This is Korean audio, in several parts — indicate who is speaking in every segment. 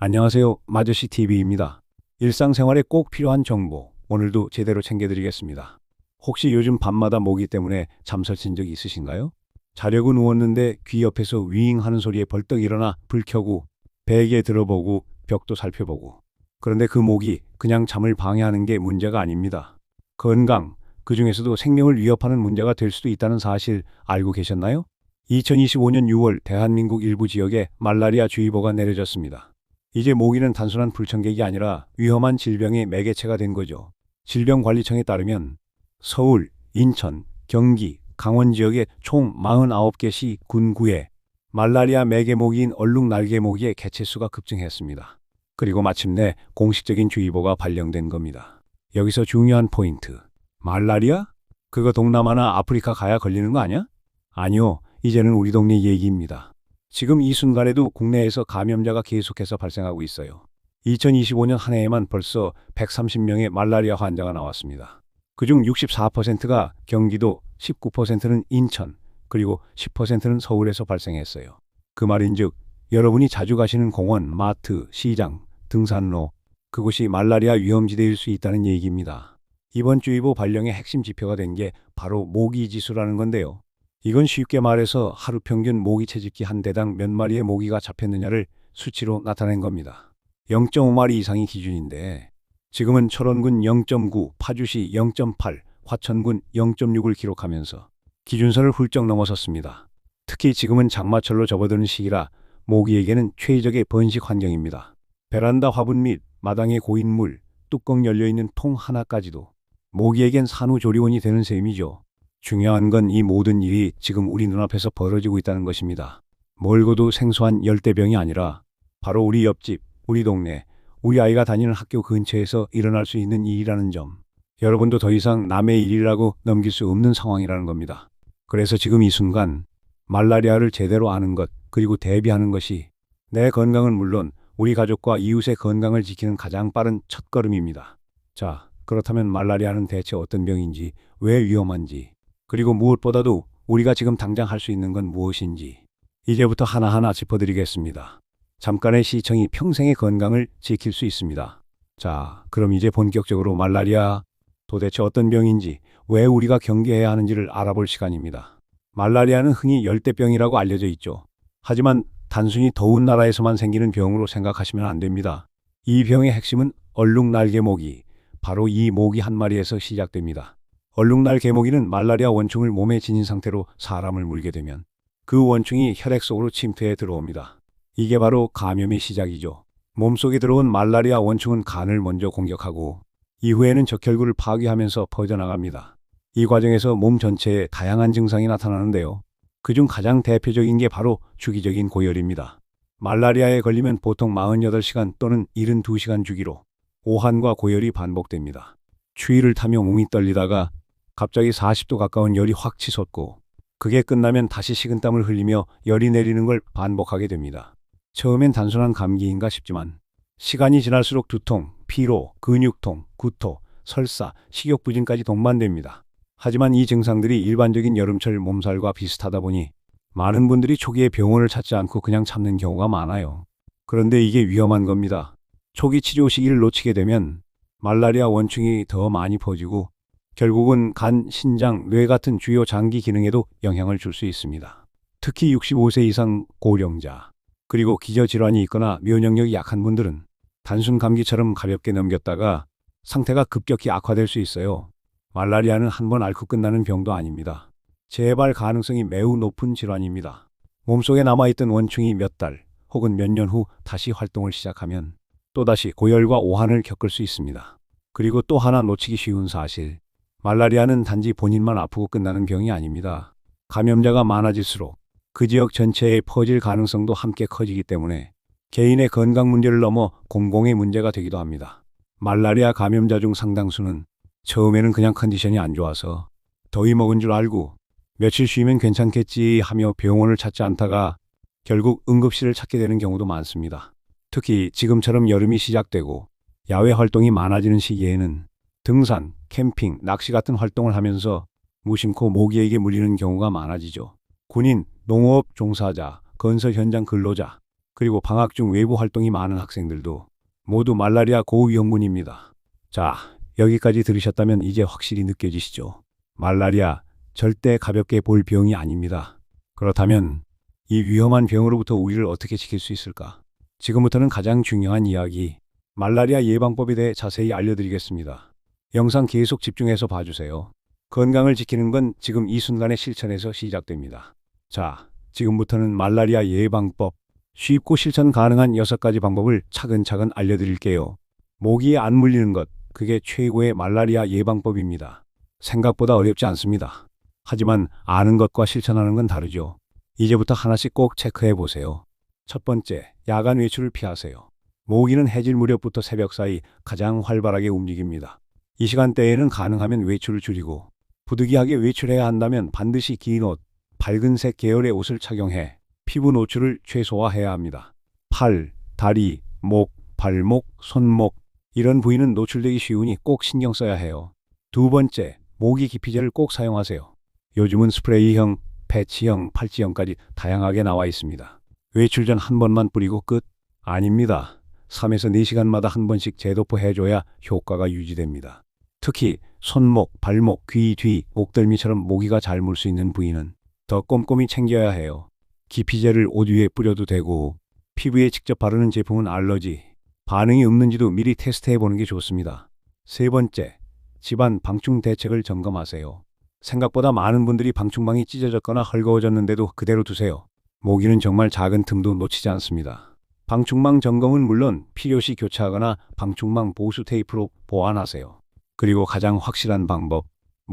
Speaker 1: 안녕하세요. 마저씨 TV입니다. 일상생활에 꼭 필요한 정보, 오늘도 제대로 챙겨드리겠습니다. 혹시 요즘 밤마다 모기 때문에 잠설친 적 있으신가요? 자려고 누웠는데 귀 옆에서 윙 하는 소리에 벌떡 일어나 불 켜고 베개 들어보고 벽도 살펴보고. 그런데 그 모기 그냥 잠을 방해하는 게 문제가 아닙니다. 건강, 그중에서도 생명을 위협하는 문제가 될 수도 있다는 사실 알고 계셨나요? 2025년 6월 대한민국 일부 지역에 말라리아 주의보가 내려졌습니다. 이제 모기는 단순한 불청객이 아니라 위험한 질병의 매개체가 된 거죠. 질병관리청에 따르면 서울, 인천, 경기, 강원 지역의 총 49개 시, 군구에 말라리아 매개모기인 얼룩날개모기의 개체수가 급증했습니다. 그리고 마침내 공식적인 주의보가 발령된 겁니다. 여기서 중요한 포인트. 말라리아? 그거 동남아나 아프리카 가야 걸리는 거 아니야? 아니요. 이제는 우리 동네 얘기입니다. 지금 이 순간에도 국내에서 감염자가 계속해서 발생하고 있어요. 2025년 한 해에만 벌써 130명의 말라리아 환자가 나왔습니다. 그중 64%가 경기도, 19%는 인천, 그리고 10%는 서울에서 발생했어요. 그 말인즉 여러분이 자주 가시는 공원, 마트, 시장, 등산로, 그곳이 말라리아 위험지대일 수 있다는 얘기입니다. 이번 주의보 발령의 핵심 지표가 된 게 바로 모기지수라는 건데요. 이건 쉽게 말해서 하루 평균 모기 채집기 한 대당 몇 마리의 모기가 잡혔느냐를 수치로 나타낸 겁니다. 0.5마리 이상이 기준인데 지금은 철원군 0.9, 파주시 0.8, 화천군 0.6을 기록하면서 기준선을 훌쩍 넘어섰습니다. 특히 지금은 장마철로 접어드는 시기라 모기에게는 최적의 번식 환경입니다. 베란다 화분 및 마당에 고인 물, 뚜껑 열려있는 통 하나까지도 모기에겐 산후조리원이 되는 셈이죠. 중요한 건 이 모든 일이 지금 우리 눈앞에서 벌어지고 있다는 것입니다. 멀고도 생소한 열대병이 아니라 바로 우리 옆집, 우리 동네, 우리 아이가 다니는 학교 근처에서 일어날 수 있는 일이라는 점. 여러분도 더 이상 남의 일이라고 넘길 수 없는 상황이라는 겁니다. 그래서 지금 이 순간 말라리아를 제대로 아는 것, 그리고 대비하는 것이 내 건강은 물론 우리 가족과 이웃의 건강을 지키는 가장 빠른 첫걸음입니다. 자, 그렇다면 말라리아는 대체 어떤 병인지, 왜 위험한지, 그리고 무엇보다도 우리가 지금 당장 할 수 있는 건 무엇인지 이제부터 하나하나 짚어드리겠습니다. 잠깐의 시청이 평생의 건강을 지킬 수 있습니다. 자, 그럼 이제 본격적으로 말라리아 도대체 어떤 병인지, 왜 우리가 경계해야 하는지를 알아볼 시간입니다. 말라리아는 흔히 열대병이라고 알려져 있죠. 하지만 단순히 더운 나라에서만 생기는 병으로 생각하시면 안 됩니다. 이 병의 핵심은 얼룩날개모기, 바로 이 모기 한 마리에서 시작됩니다. 얼룩날개모기는 말라리아 원충을 몸에 지닌 상태로 사람을 물게 되면 그 원충이 혈액 속으로 침투해 들어옵니다. 이게 바로 감염의 시작이죠. 몸속에 들어온 말라리아 원충은 간을 먼저 공격하고 이후에는 적혈구를 파괴하면서 퍼져나갑니다. 이 과정에서 몸 전체에 다양한 증상이 나타나는데요. 그중 가장 대표적인 게 바로 주기적인 고열입니다. 말라리아에 걸리면 보통 48시간 또는 72시간 주기로 오한과 고열이 반복됩니다. 추위를 타며 몸이 떨리다가 갑자기 40도 가까운 열이 확 치솟고 그게 끝나면 다시 식은땀을 흘리며 열이 내리는 걸 반복하게 됩니다. 처음엔 단순한 감기인가 싶지만 시간이 지날수록 두통, 피로, 근육통, 구토, 설사, 식욕부진까지 동반됩니다. 하지만 이 증상들이 일반적인 여름철 몸살과 비슷하다 보니 많은 분들이 초기에 병원을 찾지 않고 그냥 참는 경우가 많아요. 그런데 이게 위험한 겁니다. 초기 치료 시기를 놓치게 되면 말라리아 원충이 더 많이 퍼지고 결국은 간, 신장, 뇌 같은 주요 장기 기능에도 영향을 줄 수 있습니다. 특히 65세 이상 고령자, 그리고 기저질환이 있거나 면역력이 약한 분들은 단순 감기처럼 가볍게 넘겼다가 상태가 급격히 악화될 수 있어요. 말라리아는 한 번 앓고 끝나는 병도 아닙니다. 재발 가능성이 매우 높은 질환입니다. 몸속에 남아있던 원충이 몇 달 혹은 몇 년 후 다시 활동을 시작하면 또다시 고열과 오한을 겪을 수 있습니다. 그리고 또 하나 놓치기 쉬운 사실. 말라리아는 단지 본인만 아프고 끝나는 병이 아닙니다. 감염자가 많아질수록 그 지역 전체에 퍼질 가능성도 함께 커지기 때문에 개인의 건강 문제를 넘어 공공의 문제가 되기도 합니다. 말라리아 감염자 중 상당수는 처음에는 그냥 컨디션이 안 좋아서 더위 먹은 줄 알고 며칠 쉬면 괜찮겠지 하며 병원을 찾지 않다가 결국 응급실을 찾게 되는 경우도 많습니다. 특히 지금처럼 여름이 시작되고 야외 활동이 많아지는 시기에는 등산, 캠핑, 낚시 같은 활동을 하면서 무심코 모기에게 물리는 경우가 많아지죠. 군인, 농업 종사자, 건설 현장 근로자, 그리고 방학 중 외부 활동이 많은 학생들도 모두 말라리아 고위험군입니다. 자, 여기까지 들으셨다면 이제 확실히 느껴지시죠? 말라리아 절대 가볍게 볼 병이 아닙니다. 그렇다면 이 위험한 병으로부터 우리를 어떻게 지킬 수 있을까? 지금부터는 가장 중요한 이야기, 말라리아 예방법에 대해 자세히 알려드리겠습니다. 영상 계속 집중해서 봐주세요. 건강을 지키는 건 지금 이 순간의 실천에서 시작됩니다. 자, 지금부터는 말라리아 예방법, 쉽고 실천 가능한 6가지 방법을 차근차근 알려드릴게요. 모기에 안 물리는 것, 그게 최고의 말라리아 예방법입니다. 생각보다 어렵지 않습니다. 하지만 아는 것과 실천하는 건 다르죠. 이제부터 하나씩 꼭 체크해 보세요. 첫 번째, 야간 외출을 피하세요. 모기는 해질 무렵부터 새벽 사이 가장 활발하게 움직입니다. 이 시간대에는 가능하면 외출을 줄이고 부득이하게 외출해야 한다면 반드시 긴 옷, 밝은색 계열의 옷을 착용해 피부 노출을 최소화해야 합니다. 팔, 다리, 목, 발목, 손목 이런 부위는 노출되기 쉬우니 꼭 신경 써야 해요. 두 번째, 모기 기피제를 꼭 사용하세요. 요즘은 스프레이형, 패치형, 팔찌형까지 다양하게 나와 있습니다. 외출 전 한 번만 뿌리고 끝? 아닙니다. 3에서 4시간마다 한 번씩 재도포 해줘야 효과가 유지됩니다. 특히 손목, 발목, 귀 뒤, 목덜미처럼 모기가 잘 물 수 있는 부위는 더 꼼꼼히 챙겨야 해요. 기피제를 옷 위에 뿌려도 되고 피부에 직접 바르는 제품은 알러지, 반응이 없는지도 미리 테스트해 보는 게 좋습니다. 세 번째, 집안 방충 대책을 점검하세요. 생각보다 많은 분들이 방충망이 찢어졌거나 헐거워졌는데도 그대로 두세요. 모기는 정말 작은 틈도 놓치지 않습니다. 방충망 점검은 물론 필요시 교체하거나 방충망 보수 테이프로 보완하세요. 그리고 가장 확실한 방법,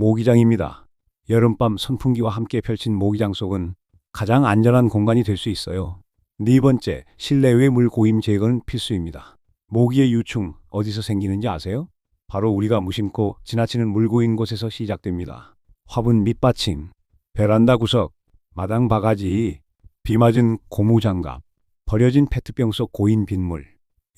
Speaker 1: 모기장입니다. 여름밤 선풍기와 함께 펼친 모기장 속은 가장 안전한 공간이 될 수 있어요. 네 번째, 실내외 물 고임 제거는 필수입니다. 모기의 유충 어디서 생기는지 아세요? 바로 우리가 무심코 지나치는 물 고인 곳에서 시작됩니다. 화분 밑받침, 베란다 구석, 마당 바가지, 비 맞은 고무장갑, 버려진 페트병 속 고인 빗물,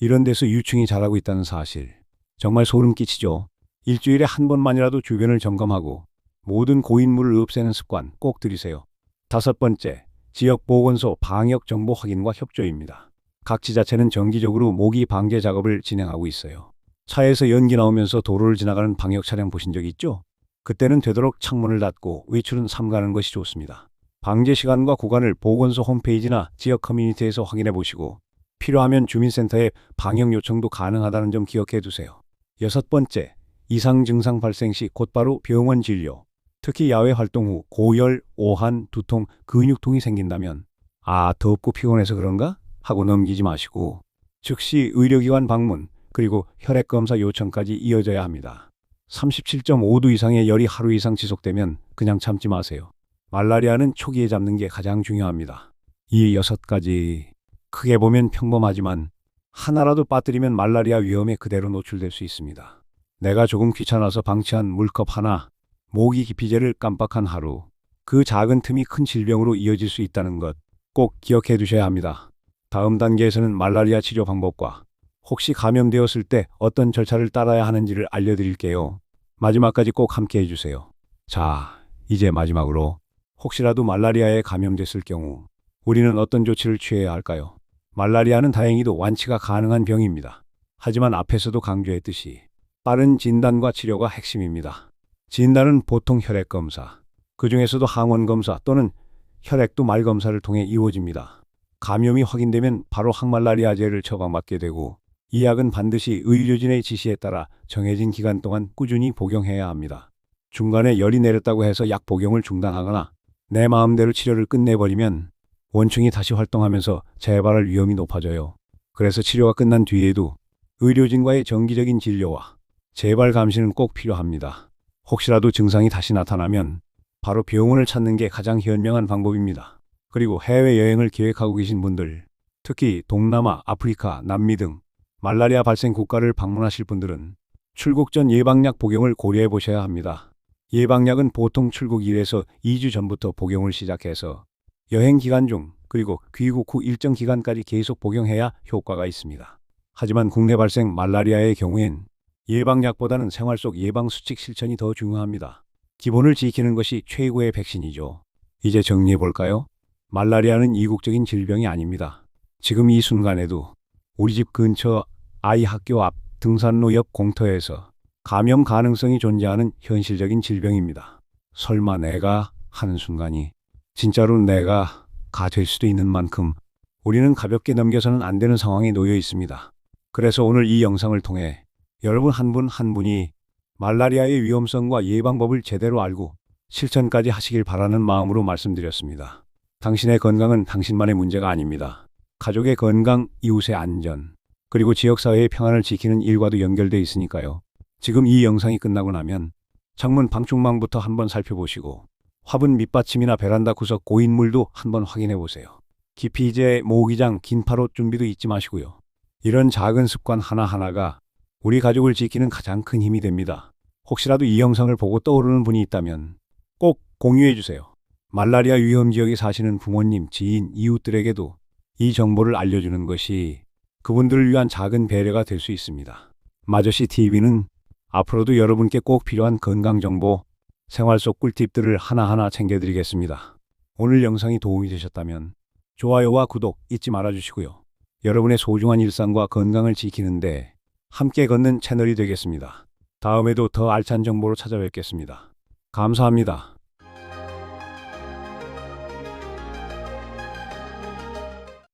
Speaker 1: 이런 데서 유충이 자라고 있다는 사실, 정말 소름 끼치죠. 일주일에 한 번만이라도 주변을 점검하고 모든 고인물을 없애는 습관 꼭 들이세요. 다섯 번째, 지역보건소 방역 정보 확인과 협조입니다. 각 지자체는 정기적으로 모기 방제 작업을 진행하고 있어요. 차에서 연기 나오면서 도로를 지나가는 방역 차량 보신 적 있죠? 그때는 되도록 창문을 닫고 외출은 삼가는 것이 좋습니다. 방제 시간과 구간을 보건소 홈페이지나 지역 커뮤니티에서 확인해 보시고 필요하면 주민센터에 방역 요청도 가능하다는 점 기억해 두세요. 여섯 번째, 이상 증상 발생 시 곧바로 병원 진료. 특히 야외 활동 후 고열, 오한, 두통, 근육통이 생긴다면 덥고 피곤해서 그런가? 하고 넘기지 마시고 즉시 의료기관 방문, 그리고 혈액검사 요청까지 이어져야 합니다. 37.5도 이상의 열이 하루 이상 지속되면 그냥 참지 마세요. 말라리아는 초기에 잡는 게 가장 중요합니다. 이 6가지, 크게 보면 평범하지만 하나라도 빠뜨리면 말라리아 위험에 그대로 노출될 수 있습니다. 내가 조금 귀찮아서 방치한 물컵 하나, 모기 기피제를 깜빡한 하루, 그 작은 틈이 큰 질병으로 이어질 수 있다는 것 꼭 기억해 두셔야 합니다. 다음 단계에서는 말라리아 치료 방법과 혹시 감염되었을 때 어떤 절차를 따라야 하는지를 알려드릴게요. 마지막까지 꼭 함께 해주세요. 자, 이제 마지막으로 혹시라도 말라리아에 감염됐을 경우 우리는 어떤 조치를 취해야 할까요? 말라리아는 다행히도 완치가 가능한 병입니다. 하지만 앞에서도 강조했듯이 빠른 진단과 치료가 핵심입니다. 진단은 보통 혈액검사, 그 중에서도 항원검사 또는 혈액도 말검사를 통해 이루어집니다. 감염이 확인되면 바로 항말라리아제를 처방받게 되고 이 약은 반드시 의료진의 지시에 따라 정해진 기간 동안 꾸준히 복용해야 합니다. 중간에 열이 내렸다고 해서 약 복용을 중단하거나 내 마음대로 치료를 끝내버리면 원충이 다시 활동하면서 재발할 위험이 높아져요. 그래서 치료가 끝난 뒤에도 의료진과의 정기적인 진료와 재발 감시는 꼭 필요합니다. 혹시라도 증상이 다시 나타나면 바로 병원을 찾는 게 가장 현명한 방법입니다. 그리고 해외여행을 계획하고 계신 분들, 특히 동남아, 아프리카, 남미 등 말라리아 발생 국가를 방문하실 분들은 출국 전 예방약 복용을 고려해 보셔야 합니다. 예방약은 보통 출국 1에서 2주 전부터 복용을 시작해서 여행 기간 중 그리고 귀국 후 일정 기간까지 계속 복용해야 효과가 있습니다. 하지만 국내 발생 말라리아의 경우엔 예방약보다는 생활 속 예방수칙 실천이 더 중요합니다. 기본을 지키는 것이 최고의 백신이죠. 이제 정리해 볼까요? 말라리아는 이국적인 질병이 아닙니다. 지금 이 순간에도 우리 집 근처 아이 학교 앞 등산로 옆 공터에서 감염 가능성이 존재하는 현실적인 질병입니다. 설마 내가 하는 순간이 진짜로 내가 가 될 수도 있는 만큼 우리는 가볍게 넘겨서는 안 되는 상황에 놓여 있습니다. 그래서 오늘 이 영상을 통해 여러분 한 분 한 분이 말라리아의 위험성과 예방법을 제대로 알고 실천까지 하시길 바라는 마음으로 말씀드렸습니다. 당신의 건강은 당신만의 문제가 아닙니다. 가족의 건강, 이웃의 안전, 그리고 지역사회의 평안을 지키는 일과도 연결돼 있으니까요. 지금 이 영상이 끝나고 나면 창문 방충망부터 한번 살펴보시고 화분 밑받침이나 베란다 구석 고인물도 한번 확인해 보세요. 기피제, 모기장, 긴팔옷 준비도 잊지 마시고요. 이런 작은 습관 하나하나가 우리 가족을 지키는 가장 큰 힘이 됩니다. 혹시라도 이 영상을 보고 떠오르는 분이 있다면 꼭 공유해 주세요. 말라리아 위험 지역에 사시는 부모님, 지인, 이웃들에게도 이 정보를 알려주는 것이 그분들을 위한 작은 배려가 될 수 있습니다. 마저씨 TV는 앞으로도 여러분께 꼭 필요한 건강정보, 생활 속 꿀팁들을 하나하나 챙겨드리겠습니다. 오늘 영상이 도움이 되셨다면 좋아요와 구독 잊지 말아주시고요. 여러분의 소중한 일상과 건강을 지키는데 함께 걷는 채널이 되겠습니다. 다음에도 더 알찬 정보로 찾아뵙겠습니다. 감사합니다.